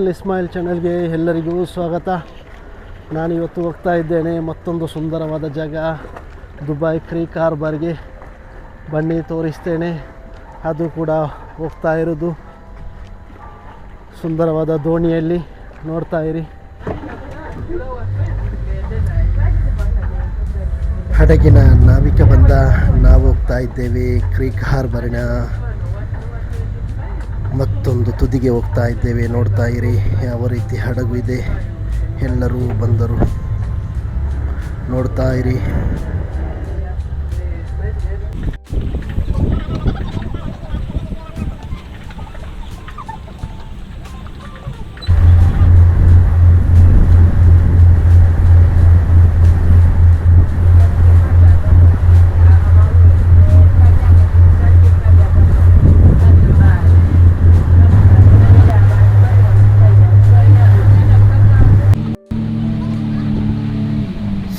Royal Ismail ಚಾನಲ್ಗೆ ಎಲ್ಲರಿಗೂ ಸ್ವಾಗತ. ನಾನು ಇವತ್ತು ಹೋಗ್ತಾ ಇದ್ದೇನೆ ಮತ್ತೊಂದು ಸುಂದರವಾದ ಜಾಗ ದುಬೈ ಕ್ರೀಕ್ ಹಾರ್ಬರ್ಗೆ. ಬನ್ನಿ ತೋರಿಸ್ತೇನೆ. ಅದು ಕೂಡ ಹೋಗ್ತಾ ಇರೋದು ಸುಂದರವಾದ ದೋಣಿಯಲ್ಲಿ, ನೋಡ್ತಾ ಇರಿ. ಹಡಗಿನ ನಾವಿಕ ಬಂದ ನಾವು ಹೋಗ್ತಾ ಇದ್ದೇವೆ ಕ್ರೀಕ್ ಹಾರ್ಬರಿನ ಮತ್ತೊಂದು ತುದಿಗೆ ಹೋಗ್ತಾ ಇದ್ದೇವೆ. ನೋಡ್ತಾ ಇರಿ ಯಾವ ರೀತಿ ಹಡಗು ಇದೆ. ಎಲ್ಲರೂ ಬಂದರು, ನೋಡ್ತಾ ಇರಿ.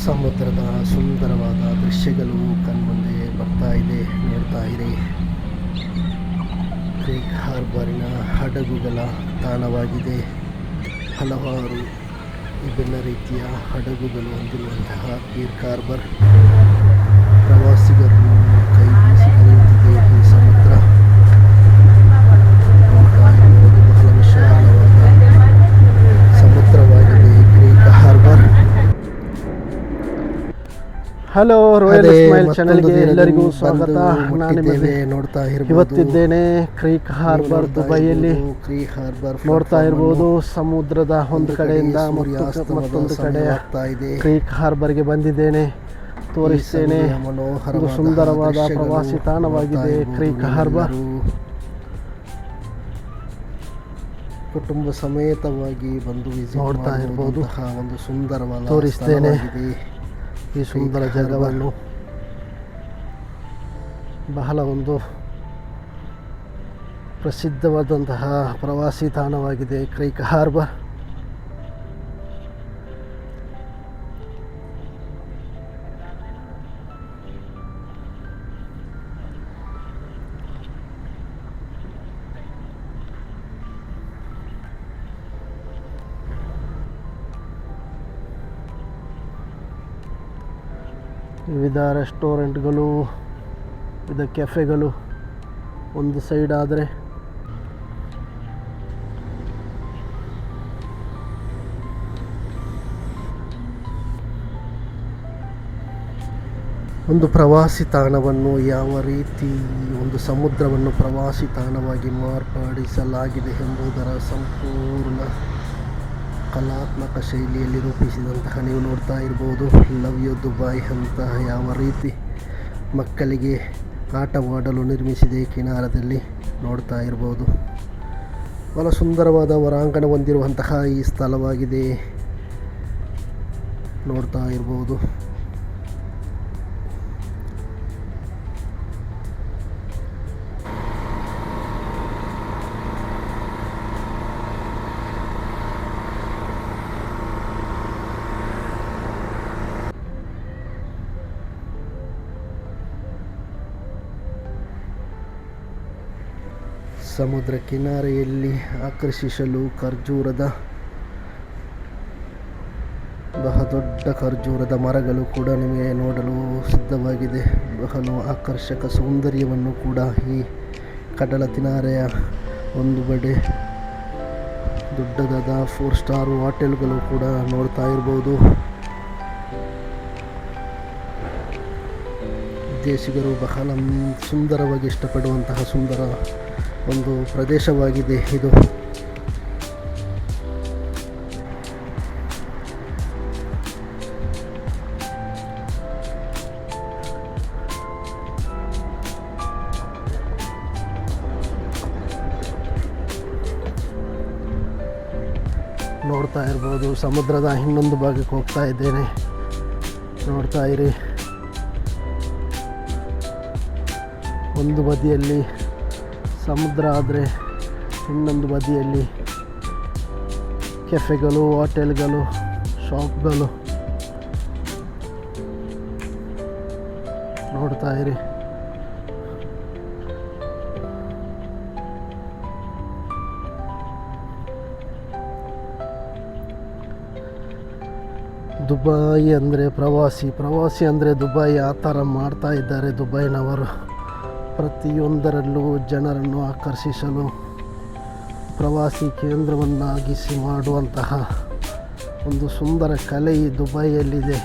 ಸಮುದ್ರದ ಸುಂದರವಾದ ದೃಶ್ಯಗಳು ಕಣ್ಮುಂದೆ ಬರ್ತಾ ಇದೆ, ನೋಡ್ತಾ ಇರಿ. ಕ್ರೀಕ್ ಹಾರ್ಬರಿನ ಹಡಗುಗಳ ತಾಣವಾಗಿದೆ. ಹಲವಾರು ವಿಭಿನ್ನ ರೀತಿಯ ಹಡಗುಗಳು ಹೊಂದಿರುವಂತಹ ಕ್ರೀಕ್ ಹಾರ್ಬರ್ ಪ್ರವಾಸಿಗರನ್ನು ಕೈ ಬೀಸಿ ಕರೆಯುತ್ತಿದೆ. ಈ ಸಮುದ್ರ ನೋಡ್ತಾ ಇರುವುದು ಬಹಳ ವಿಶಾಲವಾದ ಸಮುದ್ರವಾಗಿದೆ ಕ್ರೀಕ್ ಹಾರ್ಬರ್. ಹಲೋ, ರಾಯಲ್ ಇಸ್ಮಾಯಿಲ್ ಚಾನಲ್ಗೆ ಎಲ್ಲರಿಗೂ ಸ್ವಾಗತ. ನೋಡ್ತಾ ಇವತ್ತಿದ್ದೇನೆ ಕ್ರೀಕ್ ಹಾರ್ಬರ್ ದುಬೈಯಲ್ಲಿ. ನೋಡ್ತಾ ಇರ್ಬೋದು ಸಮುದ್ರದ ಒಂದು ಕಡೆಯಿಂದ ಮತ್ತೊಂದು ಕಡೆ ಕ್ರೀಕ್ ಹಾರ್ಬರ್ಗೆ ಬಂದಿದ್ದೇನೆ, ತೋರಿಸ್ತೇನೆ. ಒಂದು ಸುಂದರವಾದ ಪ್ರವಾಸಿ ತಾಣವಾಗಿದೆ ಕ್ರೀಕ್ ಹಾರ್ಬರ್. ಕುಟುಂಬ ಸಮೇತವಾಗಿ ಬಂದು ನೋಡ್ತಾ ಇರ್ಬೋದು. ಒಂದು ಸುಂದರವಾದ ತೋರಿಸ್ತೇನೆ ಈ ಸುಂದರ ಜಾಗವನ್ನು. ಬಹಳ ಒಂದು ಪ್ರಸಿದ್ಧವಾದಂತಹ ಪ್ರವಾಸಿ ತಾಣವಾಗಿದೆ ಕ್ರೀಕ್ ಹಾರ್ಬರ್. ವಿವಿಧ ರೆಸ್ಟೋರೆಂಟ್ಗಳು, ವಿವಿಧ ಕೆಫೆಗಳು ಒಂದು ಸೈಡ್ ಆದರೆ ಒಂದು ಪ್ರವಾಸಿ ತಾಣವನ್ನು ಯಾವ ರೀತಿ ಒಂದು ಸಮುದ್ರವನ್ನು ಪ್ರವಾಸಿ ತಾಣವಾಗಿ ಮಾರ್ಪಡಿಸಲಾಗಿದೆ ಎಂಬುದರ ಸಂಪೂರ್ಣ ಕಲಾತ್ಮಕ ಶೈಲಿಯಲ್ಲಿ ರೂಪಿಸಿದಂತಹ ನೀವು ನೋಡ್ತಾ ಇರ್ಬೋದು. ಲವ್ ಯು ದುಬೈ ಅಂತ ಯಾವ ರೀತಿ ಮಕ್ಕಳಿಗೆ ಆಟವಾಡಲು ನಿರ್ಮಿಸಿದೆ ಕಿನಾರದಲ್ಲಿ, ನೋಡ್ತಾ ಇರ್ಬೋದು. ಬಹಳ ಸುಂದರವಾದ ಹೊರಾಂಗಣ ಹೊಂದಿರುವಂತಹ ಈ ಸ್ಥಳವಾಗಿದೆ, ನೋಡ್ತಾ ಇರ್ಬೋದು. ಸಮುದ್ರ ಕಿನಾರೆಯಲ್ಲಿ ಆಕರ್ಷಿಸಲು ಖರ್ಜೂರದ ಬಹಳ ದೊಡ್ಡ ಖರ್ಜೂರದ ಮರಗಳು ಕೂಡ ನಿಮಗೆ ನೋಡಲು ಸಿದ್ಧವಾಗಿದೆ. ಬಹಳ ಆಕರ್ಷಕ ಸೌಂದರ್ಯವನ್ನು ಕೂಡ ಈ ಕಡಲ ಕಿನಾರೆಯ ಒಂದು ಬಡೆ ದೊಡ್ಡದಾದ 4 ಸ್ಟಾರ್ ಹೋಟೆಲ್ಗಳು ಕೂಡ ನೋಡ್ತಾ ಇರ್ಬೋದು. ವಿದೇಶಿಗರು ಬಹಳ ಸುಂದರವಾಗಿ ಇಷ್ಟಪಡುವಂತಹ ಸುಂದರ ಒಂದು ಪ್ರದೇಶವಾಗಿದೆ ಇದು. ನೋಡ್ತಾ ಇರ್ಬೋದು ಸಮುದ್ರದ ಇನ್ನೊಂದು ಭಾಗಕ್ಕೆ ಹೋಗ್ತಾ ಇದ್ದೇನೆ, ನೋಡ್ತಾ ಇರಿ. ಒಂದು ಬದಿಯಲ್ಲಿ ಸಮುದ್ರ ಆದರೆ ಇನ್ನೊಂದು ಬದಿಯಲ್ಲಿ ಕೆಫೆಗಳು, ಹೋಟೆಲ್ಗಳು, ಶಾಪ್ಗಳು ನೋಡ್ತಾ ಇರಿ. ದುಬೈ ಅಂದರೆ ಪ್ರವಾಸಿ ಅಂದರೆ ದುಬೈ ಆ ಥರ ಮಾಡ್ತಾ ಇದ್ದಾರೆ ದುಬೈನವರು. ಪ್ರತಿಯೊಂದರಲ್ಲೂ ಜನರನ್ನು ಆಕರ್ಷಿಸಲು ಪ್ರವಾಸಿ ಕೇಂದ್ರವನ್ನಾಗಿಸಿ ಮಾಡುವಂತಹ ಒಂದು ಸುಂದರ ಕಲೆ ಈ ದುಬೈಯಲ್ಲಿದೆ.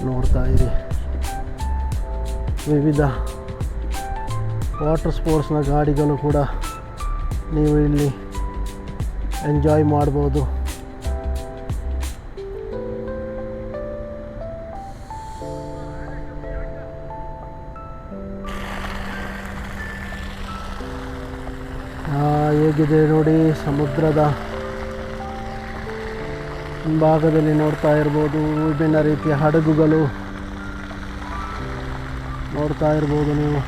ನೋಡ್ತಾ ಇರಿ, ವಿವಿಧ ವಾಟರ್ ಸ್ಪೋರ್ಟ್ಸ್ನ ಗಾಡಿಗಳು ಕೂಡ ನೀವು ಇಲ್ಲಿ ಎಂಜಾಯ್ ಮಾಡ್ಬೋದು. ಹೇಗಿದೆ ನೋಡಿ, ಸಮುದ್ರದ ಭಾಗದಲ್ಲಿ ನೋಡ್ತಾ ಇರ್ಬೋದು ವಿಭಿನ್ನ ರೀತಿಯ ಹಡಗುಗಳು ನೋಡ್ತಾ ಇರ್ಬೋದು ನೀವು.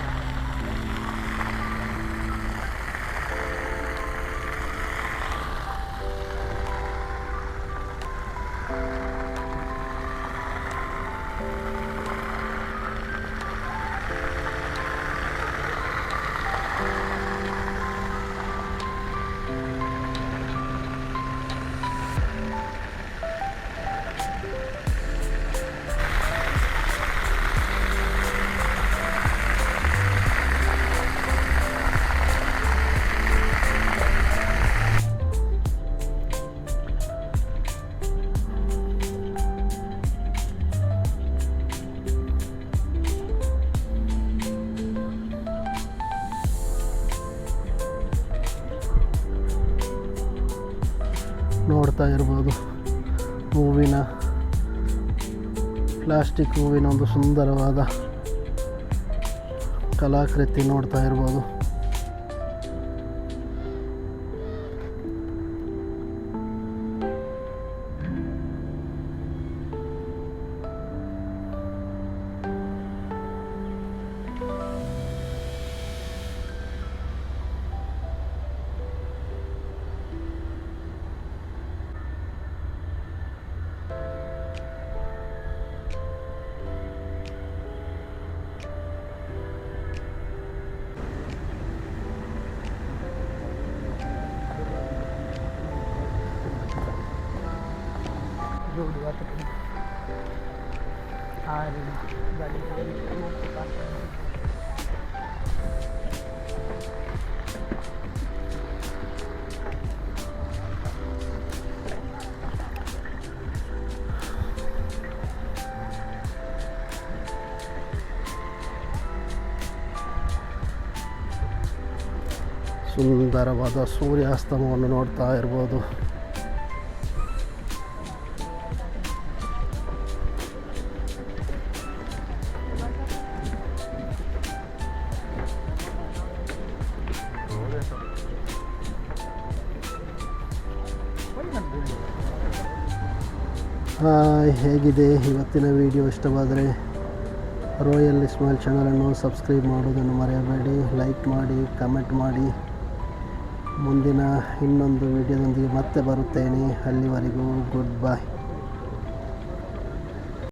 ನೋಡ್ತಾ ಇರ್ಬೋದು ಪ್ಲಾಸ್ಟಿಕ್ ಹೂವಿನ ಒಂದು ಸುಂದರವಾದ ಕಲಾಕೃತಿ ನೋಡ್ತಾ ಇರ್ಬೋದು. ಸುಂದರವಾದ ಸೂರ್ಯಾಸ್ತಮವನ್ನು ನೋಡ್ತಾ ಇರ್ಬೋದು. ಹೇಗಿದೆ ಇವತ್ತಿನ ವಿಡಿಯೋ? ಇಷ್ಟವಾದರೆ ರಾಯಲ್ ಇಸ್ಮಾಯಿಲ್ ಚಾನಲನ್ನು ಸಬ್ಸ್ಕ್ರೈಬ್ ಮಾಡೋದನ್ನು ಮರೆಯಬೇಡಿ. ಲೈಕ್ ಮಾಡಿ, ಕಮೆಂಟ್ ಮಾಡಿ. ಮುಂದಿನ ಇನ್ನೊಂದು ವಿಡಿಯೋದೊಂದಿಗೆ ಮತ್ತೆ ಬರುತ್ತೇನೆ. ಅಲ್ಲಿವರೆಗೂ ಗುಡ್ ಬೈ.